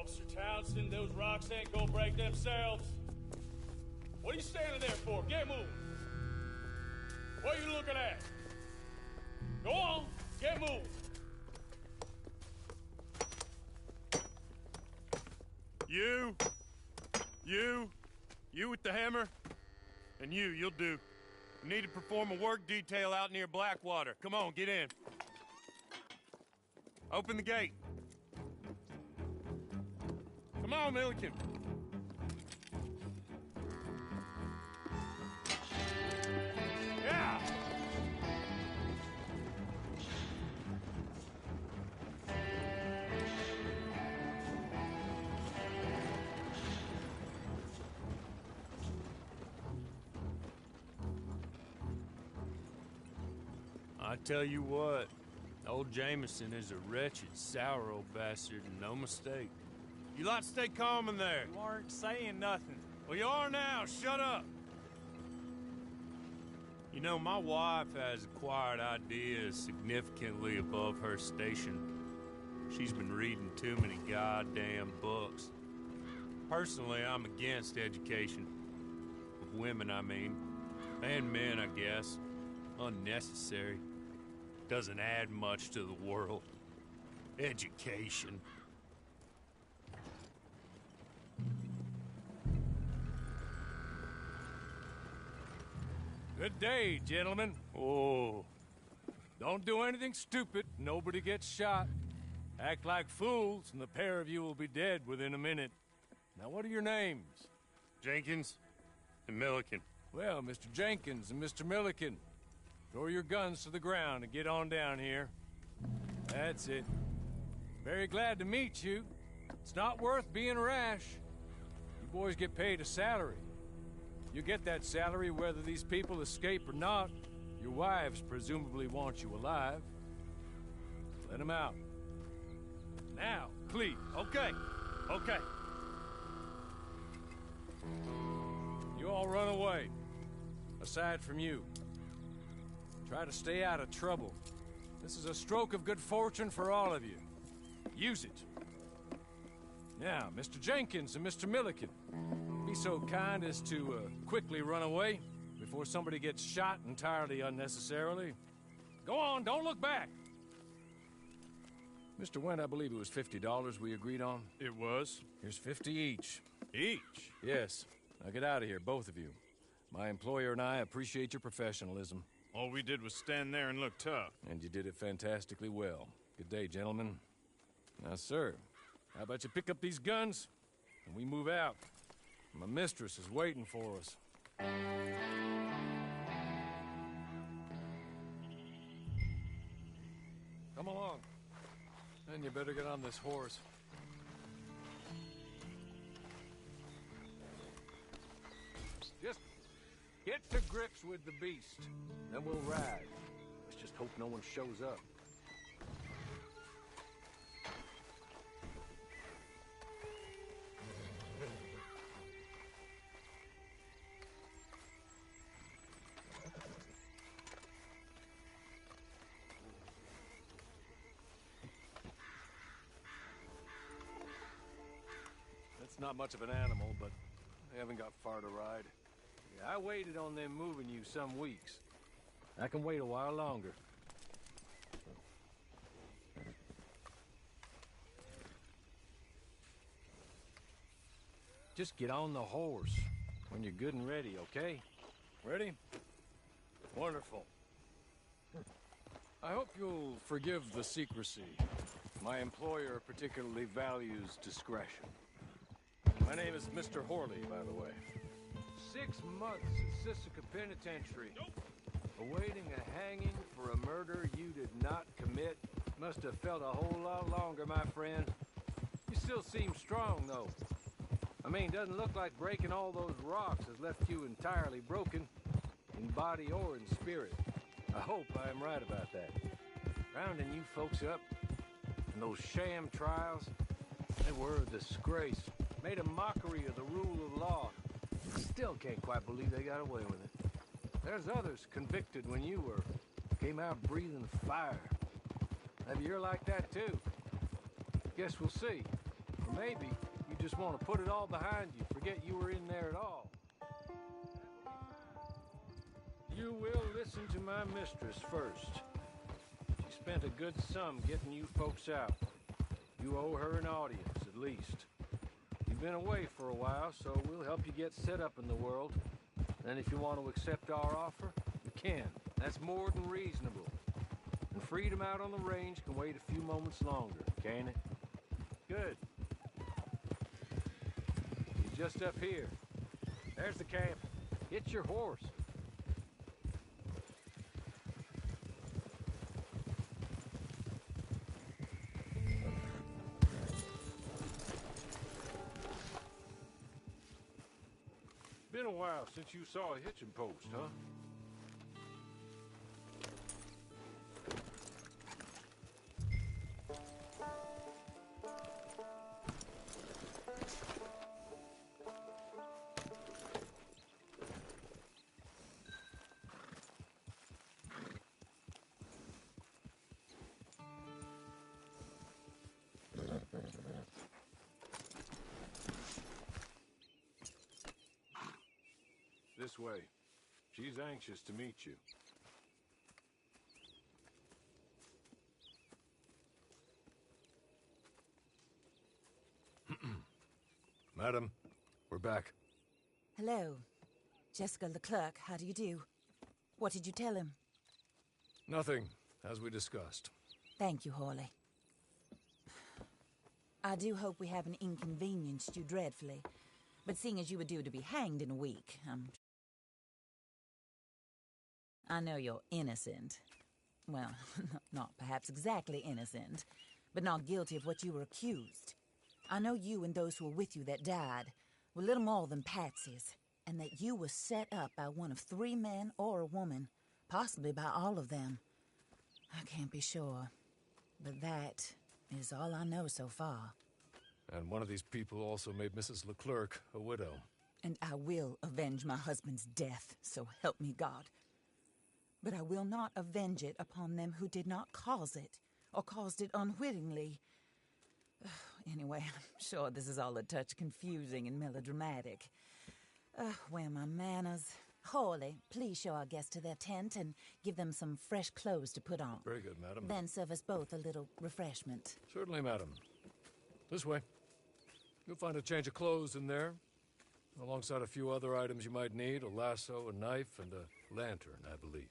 Officer Townsend, those rocks ain't gonna break themselves. What are you standing there for? Get moving. What are you looking at? Go on, get moving. You with the hammer? And you'll do. You need to perform a work detail out near Blackwater. Come on, get in. Open the gate. Come on, Milliken. Yeah! I tell you what, old Jameson is a wretched, sour old bastard, and no mistake. You lot stay calm in there. You aren't saying nothing. Well, you are now. Shut up. You know, my wife has acquired ideas significantly above her station. She's been reading too many goddamn books. Personally, I'm against education. Of women, I mean. And men, I guess. Unnecessary. Doesn't add much to the world. Education. Good day, gentlemen. Oh. Don't do anything stupid. Nobody gets shot. Act like fools, and the pair of you will be dead within a minute. Now, what are your names? Jenkins and Milliken. Well, Mr. Jenkins and Mr. Milliken, throw your guns to the ground and get on down here. That's it. Very glad to meet you. It's not worth being rash. You boys get paid a salary. You get that salary whether these people escape or not. Your wives presumably want you alive. Let them out. Now, please. Okay. You all run away. Aside from you. Try to stay out of trouble. This is a stroke of good fortune for all of you. Use it. Now, Mr. Jenkins and Mr. Milliken, be so kind as to quickly run away before somebody gets shot entirely unnecessarily. Go on, don't look back. Mr. Wendt, I believe it was $50 we agreed on. It was. Here's 50 each. Each? Yes. Now get out of here, both of you. My employer and I appreciate your professionalism. All we did was stand there and look tough. And you did it fantastically well. Good day, gentlemen. Now, sir, how about you pick up these guns, and we move out? My mistress is waiting for us. Come along. And you better get on this horse. Just get to grips with the beast. Then we'll ride. Let's just hope no one shows up. That's not much of an animal, but they haven't got far to ride. Yeah, I waited on them moving you some weeks. I can wait a while longer. Just get on the horse when you're good and ready, okay? Ready? Wonderful. I hope you'll forgive the secrecy. My employer particularly values discretion. My name is Mr. Horley, by the way. 6 months at Sisika Penitentiary. Awaiting a hanging for a murder you did not commit. Must have felt a whole lot longer, my friend. You still seem strong, though. I mean, doesn't look like breaking all those rocks has left you entirely broken, in body or in spirit. I hope I am right about that. Rounding you folks up, and those sham trials, they were a disgrace. Made a mockery of the rule of law. Still can't quite believe they got away with it. There's others convicted when you were. Came out breathing fire. Maybe you're like that too. Guess we'll see. maybe you just want to put it all behind you, forget you were in there at all. You will listen to my mistress first. She spent a good sum getting you folks out. You owe her an audience, at least. You've been away for a while, so we'll help you get set up in the world. Then if you want to accept our offer, you can. That's more than reasonable. And freedom out on the range can wait a few moments longer, can't it? Good. You're just up here. There's the camp. Get your horse. Been a while since you saw a hitching post, huh? This way. She's anxious to meet you. Madam, we're back. Hello. Jessica Leclerc, how do you do? What did you tell him? Nothing, as we discussed. Thank you, Hawley. I do hope we haven't inconvenienced you dreadfully, but seeing as you were due to be hanged in a week, I know you're innocent. Well, not perhaps exactly innocent, but not guilty of what you were accused. I know you and those who were with you that died were little more than patsies, and that you were set up by one of 3 men or a woman, possibly by all of them. I can't be sure, but that is all I know so far. And one of these people also made Mrs. Leclerc a widow. And I will avenge my husband's death, so help me God. But I will not avenge it upon them who did not cause it, or caused it unwittingly. Anyway, I'm sure this is all a touch confusing and melodramatic. Where are my manners? Hawley, please show our guests to their tent and give them some fresh clothes to put on. Very good, madam. Then serve us both a little refreshment. Certainly, madam. This way. You'll find a change of clothes in there, alongside a few other items you might need, a lasso, a knife, and a lantern, I believe.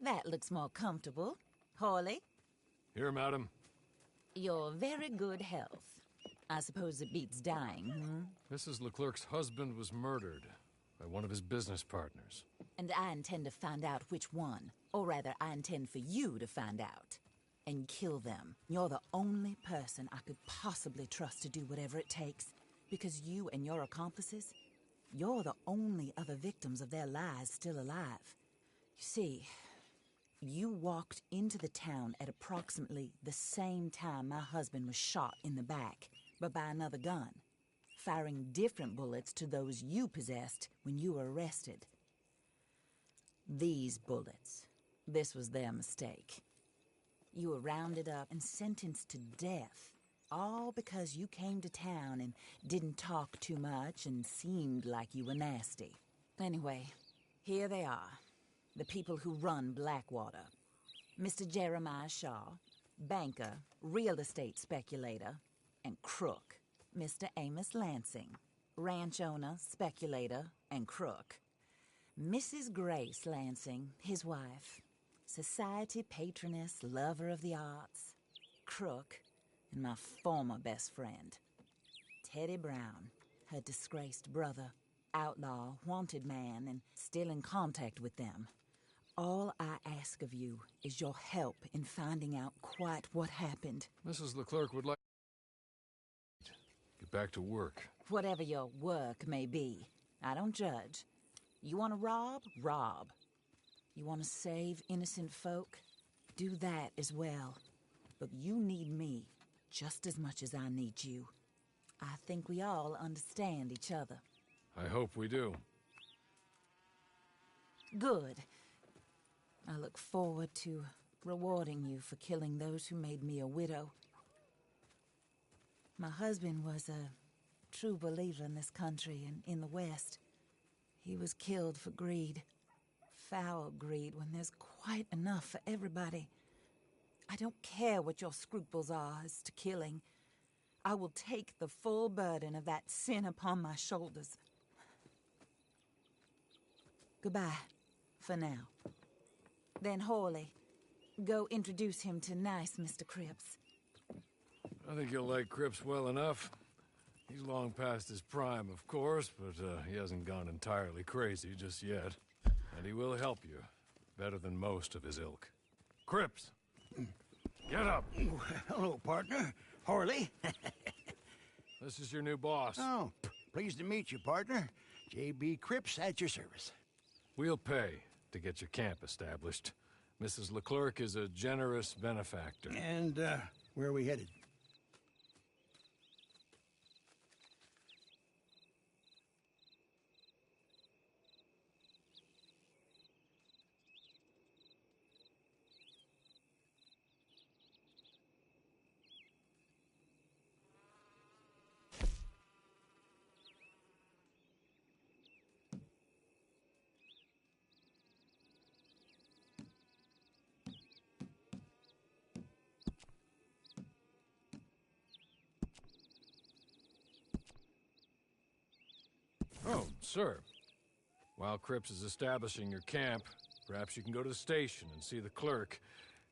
That looks more comfortable. Hawley? Here, madam. Your very good health. I suppose it beats dying, Mrs. Leclerc's husband was murdered by one of his business partners. And I intend to find out which one. Or rather, I intend for you to find out. And kill them. You're the only person I could possibly trust to do whatever it takes. Because you and your accomplices, you're the only other victims of their lies still alive. You see, you walked into the town at approximately the same time my husband was shot in the back, but by another gun. firing different bullets to those you possessed when you were arrested. These bullets. This was their mistake. You were rounded up and sentenced to death, all because you came to town and didn't talk too much and seemed like you were nasty. Anyway, here they are, the people who run Blackwater. Mr. Jeremiah Shaw, banker, real estate speculator, and crook. Mr. Amos Lansing, ranch owner, speculator, and crook. Mrs. Grace Lansing, his wife, society patroness, lover of the arts, crook, and my former best friend. Teddy Brown, her disgraced brother, outlaw, wanted man, and still in contact with them. All I ask of you is your help in finding out quite what happened. Mrs. Leclerc would like... Get back to work. Whatever your work may be, I don't judge. You want to rob? Rob. You want to save innocent folk? Do that as well. But you need me just as much as I need you. I think we all understand each other. I hope we do. Good. I look forward to rewarding you for killing those who made me a widow. My husband was a true believer in this country and in the West. He was killed for greed. Foul greed when there's quite enough for everybody. I don't care what your scruples are as to killing. I will take the full burden of that sin upon my shoulders. Goodbye, for now. Then Hawley, go introduce him to nice Mr. Cripps. I think you'll like Cripps well enough. He's long past his prime, of course, but he hasn't gone entirely crazy just yet. And he will help you, better than most of his ilk. Cripps! Get up! Hello, partner. Harley. This is your new boss. Oh, pleased to meet you, partner. J.B. Cripps at your service. We'll pay to get your camp established. Mrs. Leclerc is a generous benefactor. And, where are we headed? Oh, sir. While Cripps is establishing your camp, perhaps you can go to the station and see the clerk,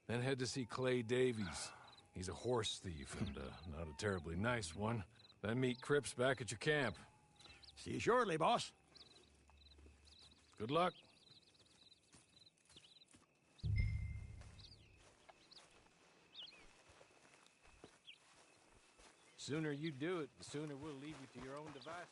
then head to see Clay Davies. He's a horse thief and not a terribly nice one. Then meet Cripps back at your camp. See you shortly, boss. Good luck. Sooner you do it, the sooner we'll leave you to your own devices.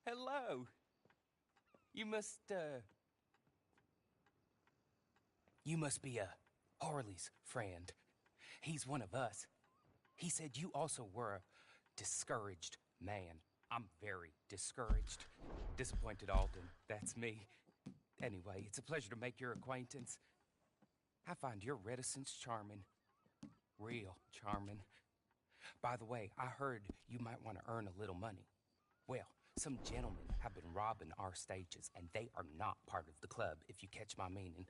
Hello. You must be Harley's friend. He's one of us. He said you also were a discouraged man. I'm very discouraged. Disappointed Alden, that's me. Anyway, it's a pleasure to make your acquaintance. I find your reticence charming. Real charming. By the way, I heard you might want to earn a little money. Well, some gentlemen have been robbing our stages, and they are not part of the club, if you catch my meaning.